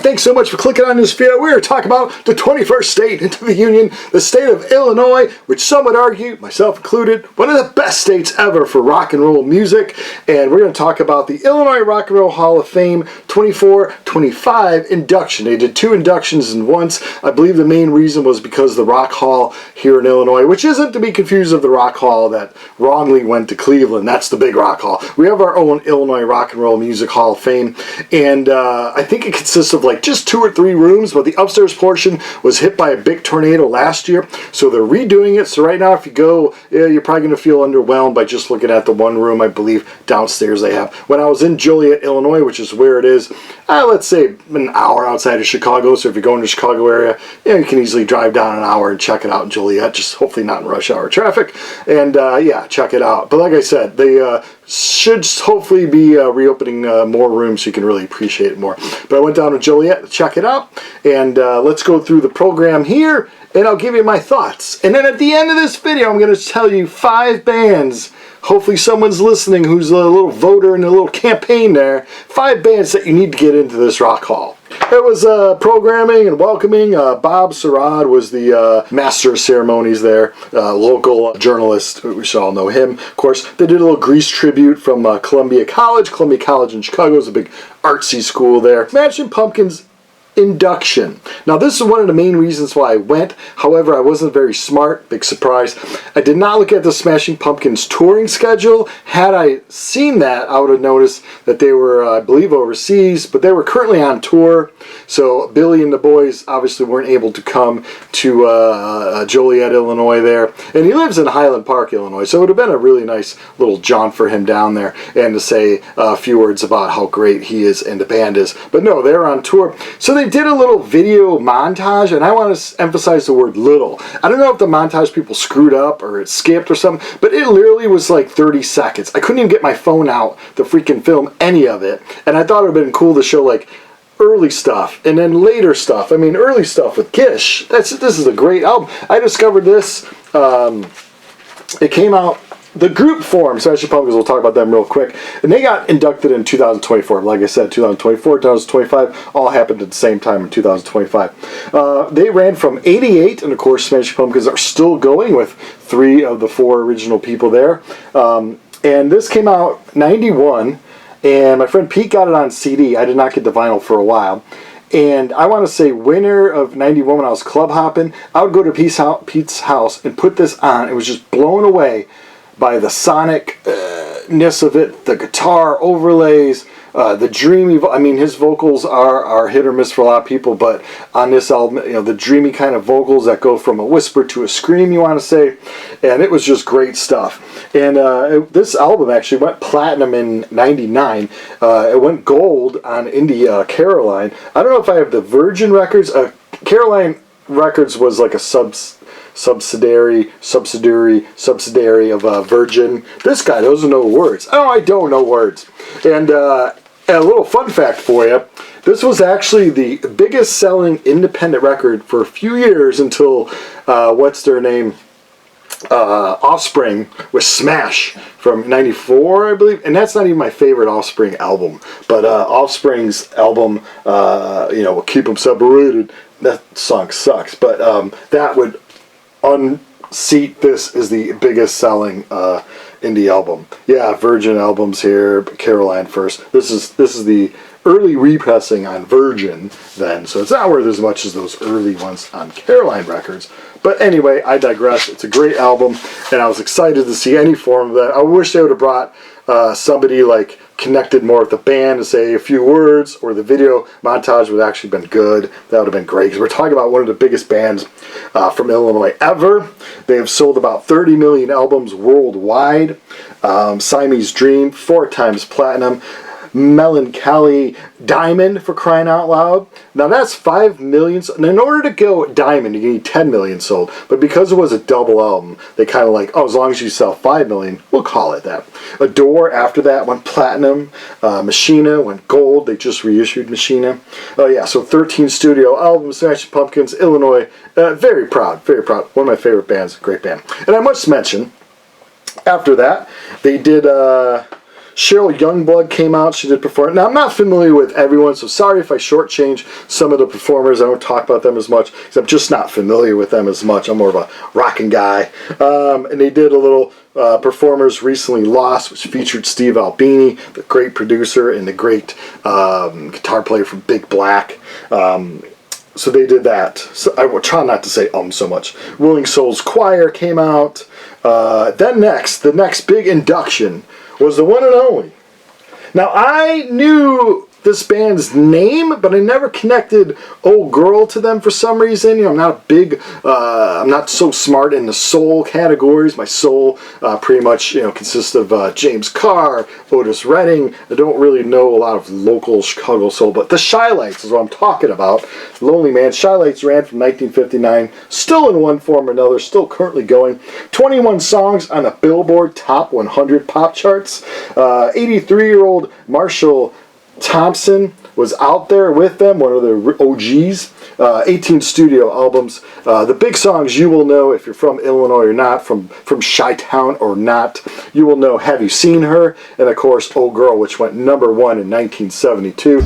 thanks so much for clicking on this video. We're talking about the 21st state into the Union, the state of Illinois, which some would argue, myself included, one of the best states ever for rock and roll music. And we're going to talk about the Illinois Rock and Roll Hall of Fame 24-25 induction. They did 2 inductions in once. I believe the main reason was because the Rock Hall here in Illinois, which isn't to be confused with the Rock Hall that wrongly went to Cleveland. That's the big Rock Hall. We have our own Illinois Rock and Roll Music Hall of Fame, and I think it consists of like just 2 or 3 rooms, but the upstairs portion was hit by a big tornado last year, so they're redoing it. So right now, if you go, you're probably going to feel underwhelmed by just looking at the one room, I believe, downstairs they have. When I was in Joliet, Illinois, which is where it is, let's say an hour outside of Chicago, so if you're going to the Chicago area, you can easily drive down an hour and check it out in Joliet, just hopefully not in rush hour traffic, and yeah, check it out. But like I said, they should hopefully be reopening more rooms so you can really appreciate it more. But I went down to Joliet to check it out, and let's go through the program here, and I'll give you my thoughts. And then at the end of this video, I'm going to tell you 5 bands. Hopefully someone's listening who's a little voter in a little campaign there. 5 bands that you need to get into this Rock Hall. It was programming and welcoming. Bob Sarad was the master of ceremonies there, local journalist. We should all know him. Of course, they did a little Grease tribute from Columbia College. Columbia College in Chicago is a big artsy school there. Smashing Pumpkins induction. Now this is one of the main reasons why I went. However, I wasn't very smart. Big surprise. I did not look at the Smashing Pumpkins touring schedule. Had I seen that, I would have noticed that they were, I believe, overseas, but they were currently on tour. So Billy and the boys obviously weren't able to come to Joliet, Illinois there. And he lives in Highland Park, Illinois. So it would have been a really nice little jaunt for him down there and to say a few words about how great he is and the band is. But no, they were on tour. So they did a little video montage, and I want to emphasize the word little. I don't know if the montage people screwed up or it skipped or something, but it literally was like 30 seconds. I couldn't even get my phone out to freaking film any of it, and I thought it would have been cool to show like early stuff and then later stuff. I mean, early stuff with Gish. This is a great album. I discovered this. It came out. The group formed, Smashing Pumpkins, we'll talk about them real quick, and they got inducted in 2024. Like I said, 2024, 2025, all happened at the same time in 2025. They ran from 88, and of course, Smashing Pumpkins are still going with 3 of the 4 original people there. And this came out 91, and my friend Pete got it on CD. I did not get the vinyl for a while. And I want to say winter of 91, when I was club hopping, I would go to Pete's house and put this on. It was just blown away by the sonicness of it, the guitar overlays, the dreamy, I mean, his vocals are hit or miss for a lot of people, but on this album, you know, the dreamy kind of vocals that go from a whisper to a scream, you want to say, and it was just great stuff. And this album actually went platinum in 99. It went gold on Indie Caroline. I don't know if I have the Virgin Records. Caroline Records was like a subsidiary of Virgin. This guy doesn't know words. Oh, I don't know words. And a little fun fact for you, this was actually the biggest selling independent record for a few years until, what's their name? Offspring with Smash from 94, I believe. And that's not even my favorite Offspring album. But Offspring's album, you know, Keep 'Em Separated, that song sucks. But that would unseat this as the biggest selling indie album. Yeah, Virgin albums here, but Caroline first. This is the early repressing on Virgin then, so it's not worth as much as those early ones on Caroline Records. But anyway, I digress. It's a great album, and I was excited to see any form of that. I wish they would have brought somebody like connected more with the band to say a few words, or the video montage would have actually been good. That would have been great, because we're talking about one of the biggest bands from Illinois ever. They have sold about 30 million albums worldwide. Siamese Dream, 4 times platinum. Melancholy Diamond, for crying out loud. Now that's 5 million. And in order to go diamond, you need 10 million sold. But because it was a double album, they kind of like, oh, as long as you sell 5 million, we'll call it that. Adore after that went platinum. Machina went gold. They just reissued Machina. Oh yeah, so 13 studio albums. Smashing Pumpkins, Illinois. Very proud, very proud. One of my favorite bands. Great band. And I must mention, after that, they did Cheryl Youngblood came out. She did perform. Now, I'm not familiar with everyone, so sorry if I shortchange some of the performers. I don't talk about them as much because I'm just not familiar with them as much. I'm more of a rocking guy. And they did a little Performers Recently Lost, which featured Steve Albini, the great producer and the great guitar player from Big Black. So they did that. So I will try not to say so much. Willing Souls Choir came out. Then the next big induction was the one and only. Now, I knew this band's name, but I never connected Old Girl to them for some reason. I'm not I'm not so smart in the soul categories. My soul pretty much, consists of James Carr, Otis Redding. I don't really know a lot of local Chicago soul, but the Shy-Lights is what I'm talking about. Lonely Man. Shy-Lights ran from 1959, still in one form or another, still currently going. 21 songs on the Billboard Top 100 pop charts. 83-year-old Marshall Thompson was out there with them, one of the OGs. 18 studio albums. The big songs you will know if you're from Illinois or not, from Chi-Town or not. You will know Have You Seen Her? And of course, Old Girl, which went #1 in 1972.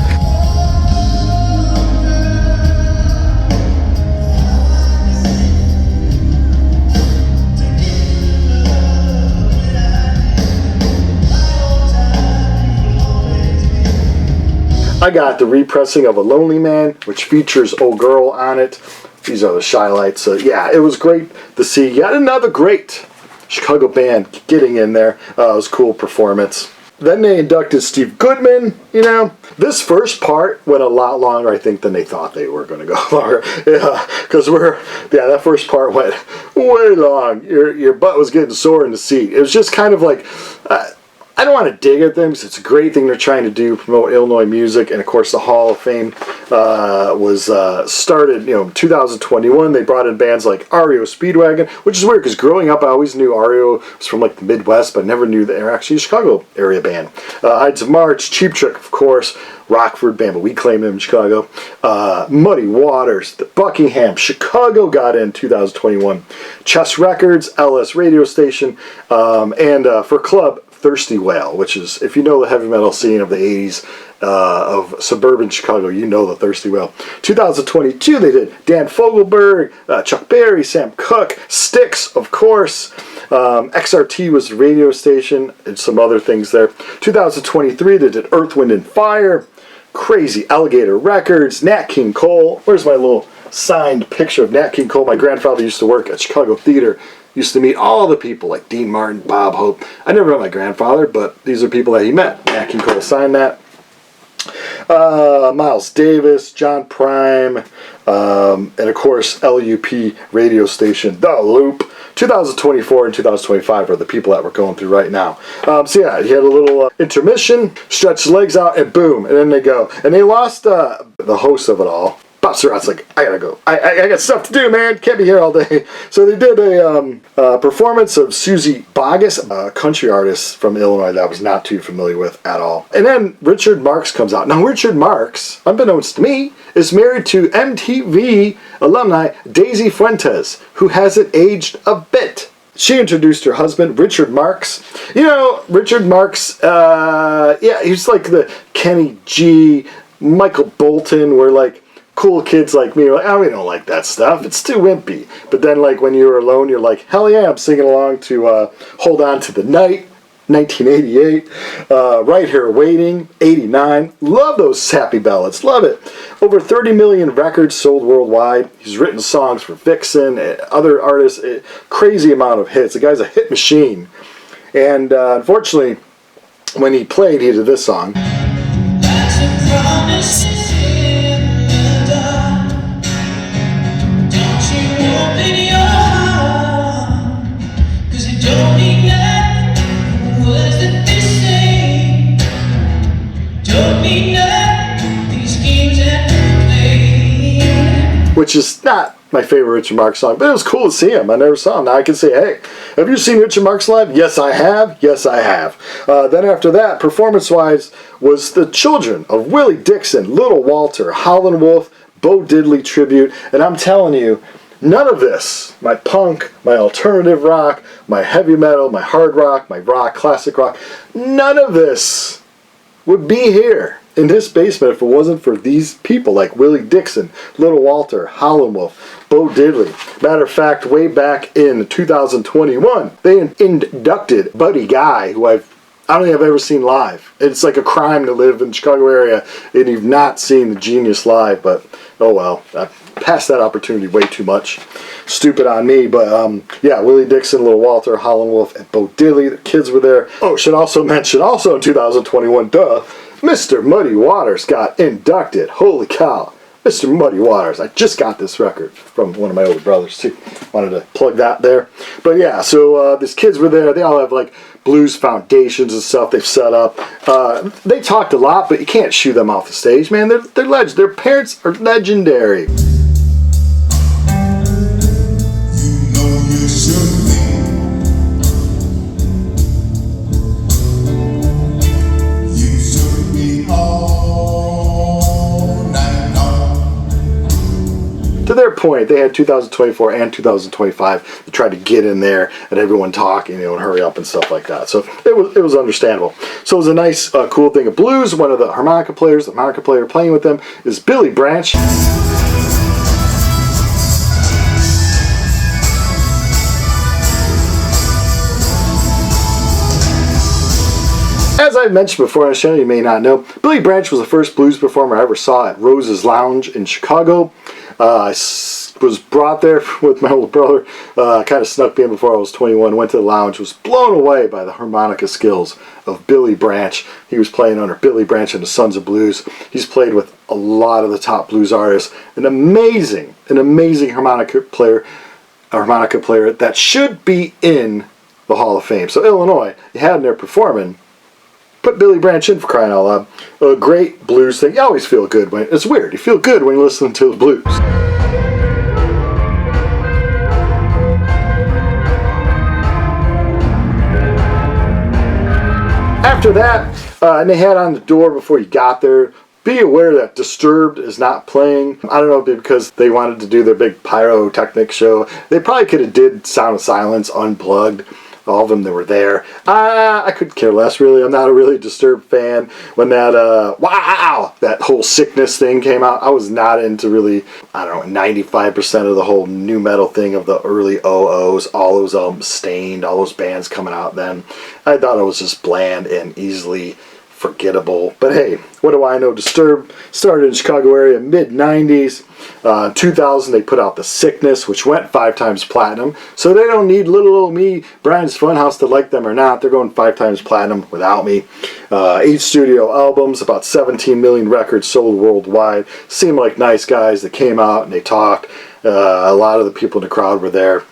I got the repressing of A Lonely Man, which features Old Girl on it. These are the Shy-Lights. So yeah, it was great to see yet another great Chicago band getting in there. It was a cool performance. Then they inducted Steve Goodman. This first part went a lot longer, I think, than they thought they were going to go longer. Yeah, because that first part went way long. Your butt was getting sore in the seat. It was just kind of like, I don't want to dig at them because it's a great thing they're trying to do, promote Illinois music. And of course, the Hall of Fame was started, in 2021. They brought in bands like REO Speedwagon, which is weird because growing up, I always knew REO was from like the Midwest, but never knew they were actually a Chicago area band. Ides of March, Cheap Trick, of course, Rockford band, but we claim them in Chicago. Muddy Waters, the Buckingham, Chicago got in 2021. Chess Records, LS radio station, and for club, Thirsty Whale, which is, if you know the heavy metal scene of the 80s of suburban Chicago, you know the Thirsty Whale. 2022, they did Dan Fogelberg, Chuck Berry, Sam Cooke, Styx, of course. XRT was the radio station, and some other things there. 2023, they did Earth, Wind, and Fire. Crazy Alligator Records, Nat King Cole. Where's my little signed picture of Nat King Cole? My grandfather used to work at Chicago Theater. Used to meet all the people like Dean Martin, Bob Hope. I never met my grandfather, but these are people that he met. Nat King Cole signed that. Miles Davis, John Prime, and of course LUP radio station, The Loop. 2024 and 2025 are the people that we're going through right now. So yeah, he had a little intermission, stretched his legs out, and boom, and then they go. And they lost the host of it all. Bob Surratt's like, I gotta go. I got stuff to do, man. Can't be here all day. So they did a performance of Susie Boggess, a country artist from Illinois that I was not too familiar with at all. And then Richard Marx comes out. Now, Richard Marx, unbeknownst to me, is married to MTV alumni Daisy Fuentes, who hasn't aged a bit. She introduced her husband, Richard Marx. Richard Marx, he's like the Kenny G, Michael Bolton, where like, cool kids like me are like, we don't like that stuff. It's too wimpy. But then, like, when you're alone, you're like, hell yeah, I'm singing along to Hold On to the Night, 1988. Right Here Waiting, 89. Love those sappy ballads. Love it. Over 30 million records sold worldwide. He's written songs for Vixen and other artists. Crazy amount of hits. The guy's a hit machine. And unfortunately, when he played, he did this song. That's a promise. Which is not my favorite Richard Marx song, but it was cool to see him. I never saw him. Now I can say, hey, have you seen Richard Marx live? Yes, I have. Yes, I have. Then after that, performance-wise, was the children of Willie Dixon, Little Walter, Howlin' Wolf, Bo Diddley tribute, and I'm telling you, None of this, my punk, my alternative rock, my heavy metal, my hard rock, my rock, classic rock, none of this would be here in this basement if it wasn't for these people like Willie Dixon, Little Walter, Howlin' Wolf, Bo Diddley. Matter of fact, way back in 2021, they inducted Buddy Guy, who I don't think I've ever seen live. It's like a crime to live in the Chicago area and you've not seen the genius live, but oh well. I passed that opportunity way too much. Stupid on me, but yeah, Willie Dixon, Little Walter, Howlin' Wolf, and Bo Diddley. The kids were there. Oh, should also mention, also in 2021, Mr. Muddy Waters got inducted. Holy cow. Mr. Muddy Waters. I just got this record from one of my older brothers too. Wanted to plug that there. But yeah, so these kids were there. They all have like blues foundations and stuff they've set up. They talked a lot, but you can't shoo them off the stage, man. They're legends. Their parents are legendary. To their point, they had 2024 and 2025 to try to get in there and everyone talk, and hurry up and stuff like that. So it was understandable. So it was a nice, cool thing of blues. One of the harmonica players, the harmonica player playing with them is Billy Branch. As I mentioned before on the show, you may not know, Billy Branch was the first blues performer I ever saw at Rose's Lounge in Chicago. I was brought there with my older brother, kind of snuck me in before I was 21, went to the lounge, was blown away by the harmonica skills of Billy Branch. He was playing under Billy Branch and the Sons of Blues. He's played with a lot of the top blues artists. An amazing harmonica player that should be in the Hall of Fame. So Illinois, you had him there performing. Put Billy Branch in, for crying out loud. A great blues thing. You always feel good when it's weird. You feel good when you listen to the blues. After that, and they had on the door before you got there, be aware that Disturbed is not playing. I don't know if because they wanted to do their big pyrotechnic show. They probably could have did Sound of Silence unplugged. All of them that were there. I could care less, really. I'm not a really Disturbed fan. When that, that whole Sickness thing came out, I was not into really, 95% of the whole new metal thing of the early OOs, all those Stained, all those bands coming out then. I thought it was just bland and easily forgettable. But hey, what do I know? Disturbed started in the Chicago area mid-90s. 2000 they put out The Sickness, which went 5 times platinum. So they don't need little old me, Brian's Funhouse, to like them or not. They're going 5 times platinum without me. 8 studio albums, about 17 million records sold worldwide. Seemed like nice guys that came out and they talked. A lot of the people in the crowd were there.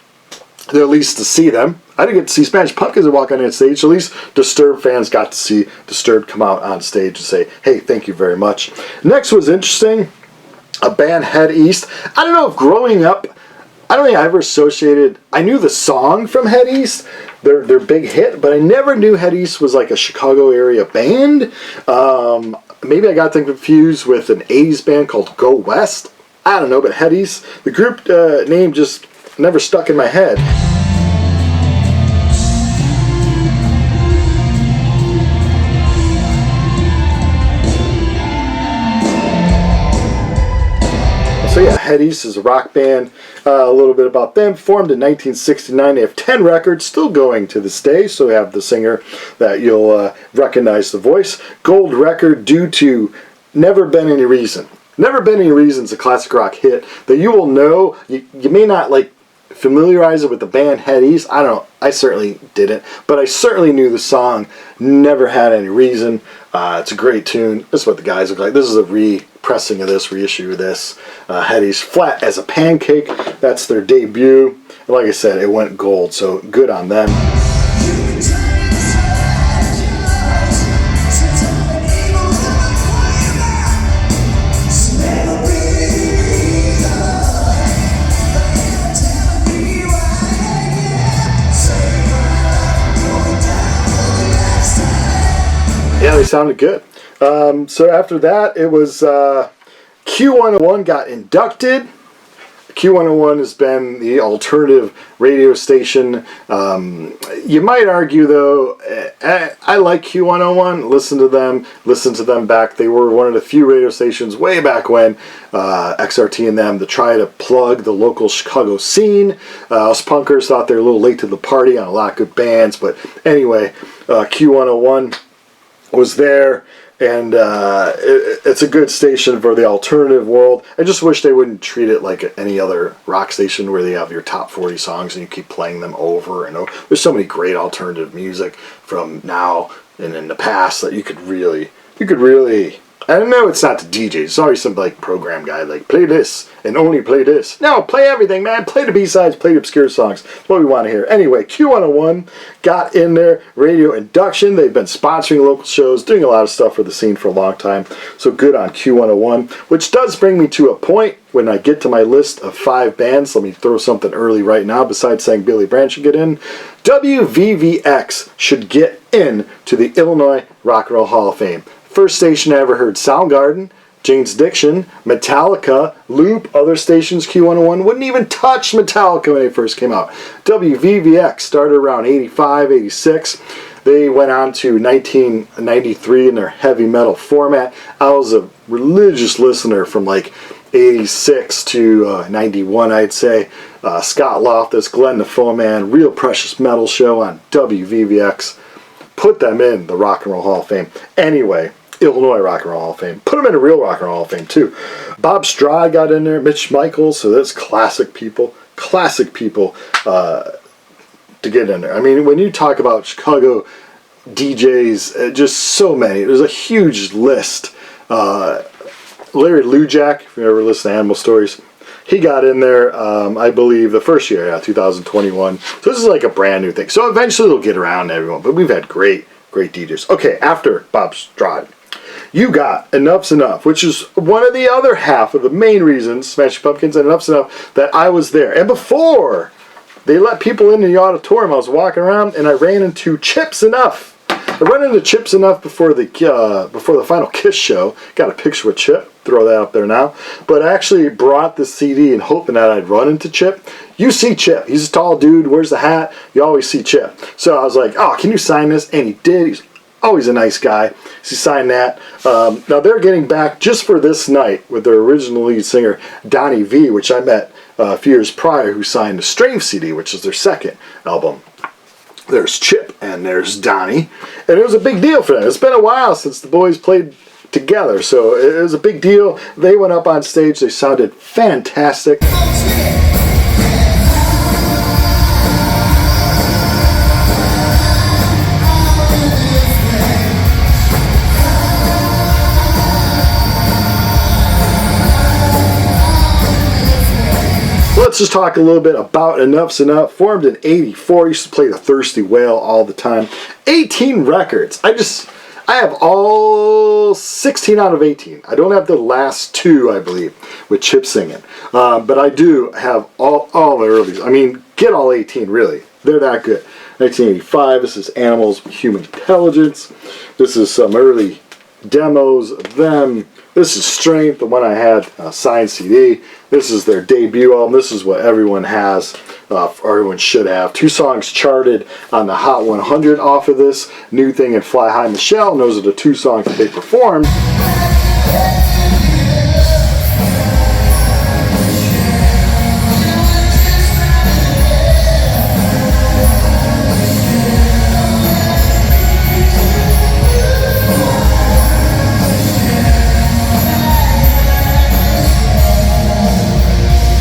They're at least to see them. I didn't get to see Smash Pumpkins walk on that stage, so at least Disturbed fans got to see Disturbed come out on stage and say, hey, thank you very much. Next was interesting, a band, Head East. I don't know if growing up, I don't think I ever associated, I knew the song from Head East, their big hit, but I never knew Head East was like a Chicago area band. Maybe I got them confused with an 80s band called Go West. I don't know, but Head East, the group name just never stuck in my head. So yeah, Head East is a rock band. A little bit about them. Formed in 1969. They have 10 records, still going to this day. So we have the singer that you'll recognize the voice. Gold record due to Never Been Any Reason. Never Been Any Reason is a classic rock hit that you will know. You may not like familiarize it with the band Head East. I don't know. I certainly didn't. But I certainly knew the song Never Had Any Reason. It's a great tune. This is what the guys look like. This is a repressing of this, reissue of this. Head East, Flat as a Pancake. That's their debut. And like I said, it went gold, so good on them. Yeah, they sounded good. So after that, it was Q101 got inducted. Q101 has been the alternative radio station. You might argue, though, I like Q101. Listen to them back. They were one of the few radio stations way back when, XRT and them, to try to plug the local Chicago scene. Us punkers thought they were a little late to the party on a lot of good bands, but anyway, Q101 was there. And it's a good station for the alternative world. I just wish they wouldn't treat it like any other rock station where they have your top 40 songs and you keep playing them over and over. There's so many great alternative music from now and in the past that you could really, I don't know, it's not the DJs. It's always some like program guy like, play this and only play this. No, play everything, man. Play the B-sides, play the obscure songs. That's what we want to hear. Anyway, Q101 got in there. Radio induction. They've been sponsoring local shows, doing a lot of stuff for the scene for a long time. So good on Q101, which does bring me to a point when I get to my list of 5 bands. Let me throw something early right now besides saying Billy Branch should get in. WVVX should get in to the Illinois Rock and Roll Hall of Fame. First station I ever heard Soundgarden, Jane's Addiction, Metallica, Loop, other stations, Q101 wouldn't even touch Metallica when they first came out. WVVX started around 85, 86. They went on to 1993 in their heavy metal format. I was a religious listener from like 86 to 91, I'd say. Scott Loftus, Glenn the Foreman, Real Precious Metal Show on WVVX. Put them in the Rock and Roll Hall of Fame. Anyway, Illinois Rock and Roll Hall of Fame. Put them in a real Rock and Roll Hall of Fame, too. Bob Stride got in there, Mitch Michaels, so that's classic people to get in there. I mean, when you talk about Chicago DJs, just so many. There's a huge list. Larry Lujak, if you ever listen to Animal Stories, he got in there, I believe, the first year, 2021. So this is like a brand new thing. So eventually it'll get around to everyone. But we've had great DJs. Okay, after Bob Stride, you got Enuff+, which is one of the other half of the main reasons, Smashing Pumpkins and Enuff+, that I was there. And before they let people into the auditorium, I was walking around and I ran into Chips Enuff. I ran into Chips Enuff before the final Kiss show. Got a picture with Chip. Throw that up there now. But I actually brought the CD and hoping that I'd run into Chip. You see Chip. He's a tall dude, wears the hat. You always see Chip. So I was like, oh, can you sign this? And he did. He's always a nice guy. So he signed that. Now they're getting back just for this night with their original lead singer, Donnie V, which I met a few years prior, who signed the Strength CD, which is their second album. There's Chip and there's Donnie. And it was a big deal for them. It's been a while since the boys played together, so it was a big deal. They went up on stage. They sounded fantastic. Let's just talk a little bit about Enuff+. Formed in 84, used to play the Thirsty Whale all the time. 18 records. I have all 16 out of 18. I don't have the last 2, I believe, with Chip singing. But I do have all the earlies. I mean, get all 18, really. They're that good. 1985, this is Animals with Human Intelligence. This is some early demos of them. This is Strength, the one I had signed CD. This is their debut album. This is what everyone has, or everyone should have. 2 songs charted on the Hot 100 off of this. New Thing and Fly High Michelle. And those are the 2 songs that they performed.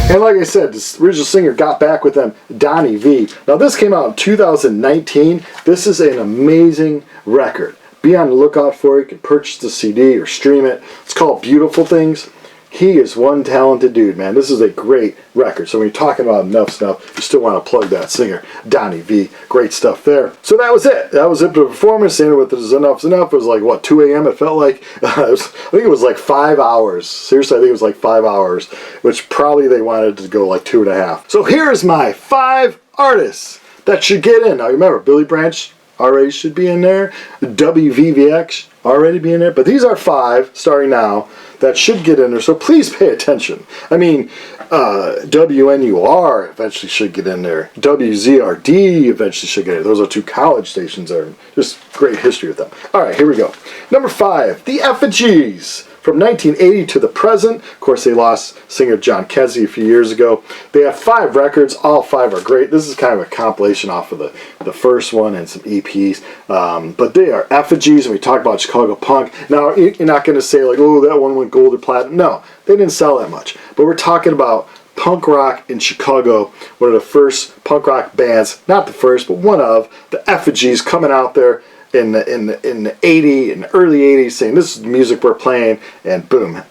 And like I said, this original singer got back with them, Donnie V. Now this came out in 2019. This is an amazing record. Be on the lookout for it. You can purchase the CD or stream it. It's called Beautiful Things. He is one talented dude, man. This is a great record. So when you're talking about Enuff+, you still want to plug that singer, Donnie V. Great stuff there. So that was it. That was it for the performance. Ended with the Z'nuff+. It was like, what, 2 a.m. it felt like? I think it was like 5 hours. Seriously, I think it was like 5 hours, which probably they wanted to go like 2.5. So here's my 5 artists that should get in. Now remember, Billy Branch already should be in there. WVVX already be in there. But these are 5 starting now that should get in there, so please pay attention. I mean, WNUR eventually should get in there. WZRD eventually should get in there. Those are 2 college stations there. Just great history with them. All right, here we go. Number 5, the Effigies. From 1980 to the present. Of course, they lost singer John Kesey a few years ago. They have 5 records. All 5 are great. This is kind of a compilation off of the first one and some EPs. But they are Effigies, and we talk about Chicago punk. Now, you're not going to say, like, oh, that one went gold or platinum. No, they didn't sell that much. But we're talking about punk rock in Chicago, one of the first punk rock bands, not the first, but one of the Effigies coming out there in the early 80s, saying this is the music we're playing, and boom,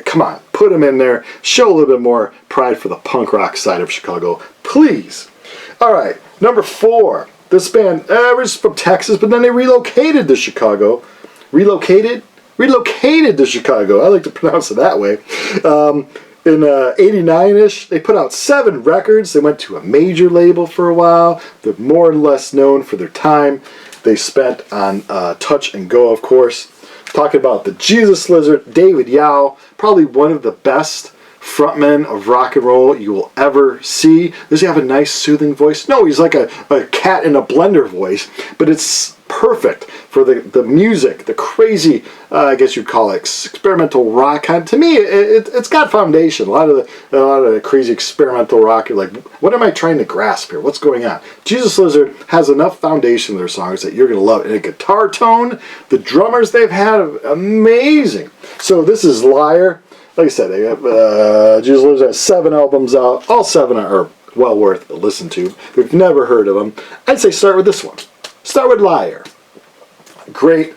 come on, put them in there, show a little bit more pride for the punk rock side of Chicago, please. All right, number 4, this band was from Texas, but then they relocated to Chicago. Relocated to Chicago. I like to pronounce it that way. In 89-ish, they put out 7 records. They went to a major label for a while. They're more or less known for their time they spent on Touch and Go, of course. Talking about the Jesus Lizard, David Yow, probably one of the best frontmen of rock and roll you will ever see. Does he have a nice soothing voice? No, he's like a cat in a blender voice, but it's perfect for the music, the crazy, I guess you'd call it experimental rock kind. To me, it's got foundation. A lot of the crazy experimental rock, you're like, what am I trying to grasp here? What's going on? Jesus Lizard has enough foundation in their songs that you're going to love it. And a guitar tone, the drummers they've had, amazing. So this is Liar. Like I said, they have, Jesus Lizard has 7 albums out. All 7 are well worth a listen to. If you've never heard of them, I'd say start with this one. Start with Liar. Great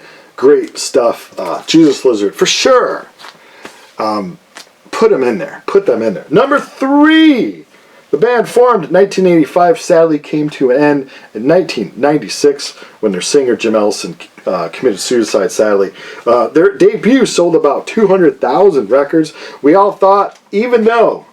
stuff. Jesus Lizard, for sure. Put them in there. Put them in there. Number 3. The band formed in 1985 sadly came to an end in 1996 when their singer Jim Ellison committed suicide, sadly. Their debut sold about 200,000 records. We all thought, even though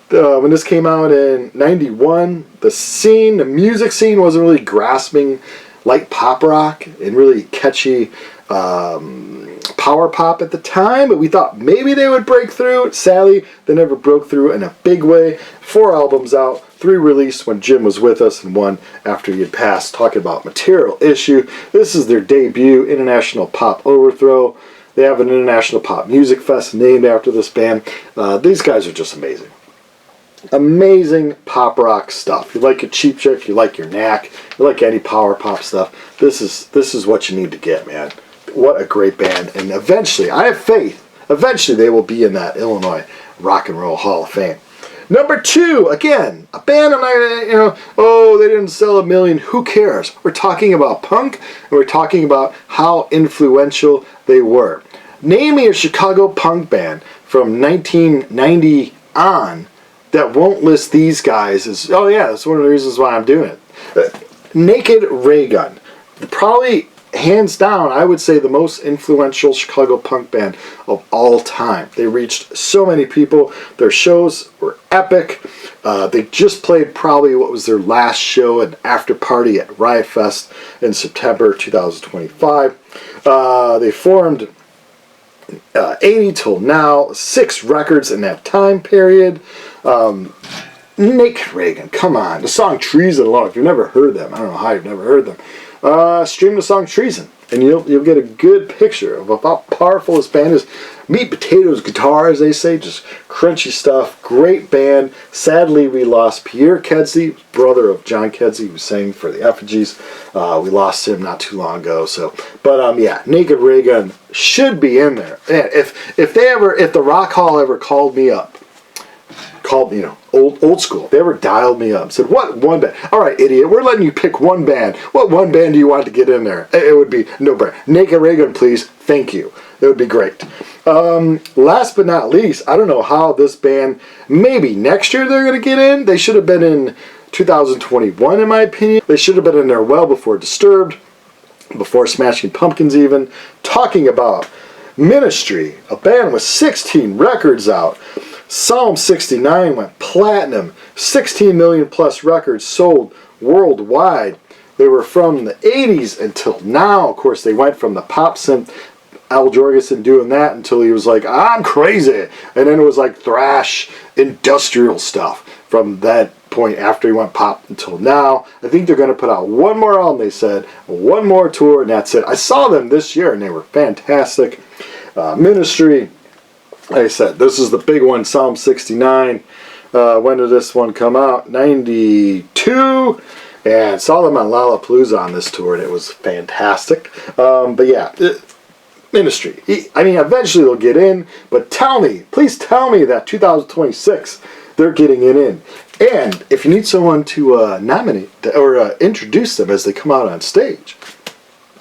when this came out in 91, the music scene wasn't really grasping like pop rock and really catchy power pop at the time, but we thought maybe they would break through. Sadly, they never broke through in a big way. 4 albums out, 3 released when Jim was with us and 1 after he had passed. Talking about Material Issue. This is their debut, International Pop Overthrow. They have an International Pop Music Fest named after this band. These guys are just amazing. Amazing pop rock stuff. You like your Cheap Trick, you like your Knack, you like any power pop stuff. This is what you need to get, man. What a great band. And eventually, I have faith, eventually they will be in that Illinois Rock and Roll Hall of Fame. Number 2, again, a band I'm not, oh, they didn't sell 1 million. Who cares? We're talking about punk, and we're talking about how influential they were. Name me a Chicago punk band from 1990 on that won't list these guys as, oh yeah, that's one of the reasons why I'm doing it. Naked Raygun. Probably, hands down, I would say the most influential Chicago punk band of all time. They reached so many people. Their shows were epic. They just played probably what was their last show, an after party at Riot Fest in September 2025. They formed 80 till now, 6 records in that time period. Naked Raygun, come on. The song Treason alone, if you've never heard them, I don't know how you've never heard them, stream the song Treason, and you'll get a good picture of how powerful this band is. Meat potatoes guitar, as they say, just crunchy stuff. Great band. Sadly, we lost Pierre Kedzie, brother of John Kedzie, who sang for the Effigies. We lost him not too long ago. Yeah, Naked Raygun should be in there. Man, if the Rock Hall ever called me up, old school, they ever dialed me up and said, what one band? All right, idiot, we're letting you pick one band. What one band do you want to get in there? It would be no brainer. Naked Raygun, please. Thank you. It would be great. Last but not least, I don't know how this band, maybe next year they're going to get in. They should have been in 2021, in my opinion. They should have been in there well before Disturbed, before Smashing Pumpkins even. Talking about Ministry, a band with 16 records out. Psalm 69 went platinum. 16 million plus records sold worldwide. They were from the 80s until now. Of course, they went from the pop synth Al Jorgensen doing that until he was like, I'm crazy. And then it was like thrash industrial stuff from that point after he went pop until now. I think they're going to put out one more album, they said, one more tour, and that's it. I saw them this year, and they were fantastic. Ministry, like I said, this is the big one, Psalm 69. When did this one come out? 92. And saw them on Lollapalooza on this tour, and it was fantastic. But yeah, Ministry. I mean, eventually they'll get in, but tell me, please tell me that 2026 they're getting it in. And if you need someone to nominate or introduce them as they come out on stage,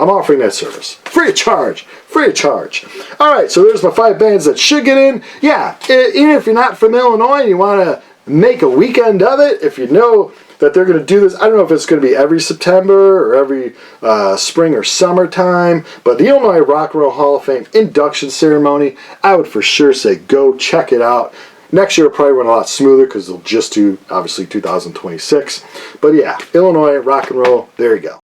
I'm offering that service. Free of charge. Free of charge. Alright, so there's my 5 bands that should get in. Yeah, even if you're not from Illinois and you want to make a weekend of it, if you know that they're going to do this, I don't know if it's going to be every September or every spring or summertime, but the Illinois Rock and Roll Hall of Fame induction ceremony, I would for sure say go check it out. Next year will probably run a lot smoother because they'll just do, obviously, 2026. But yeah, Illinois Rock and Roll, there you go.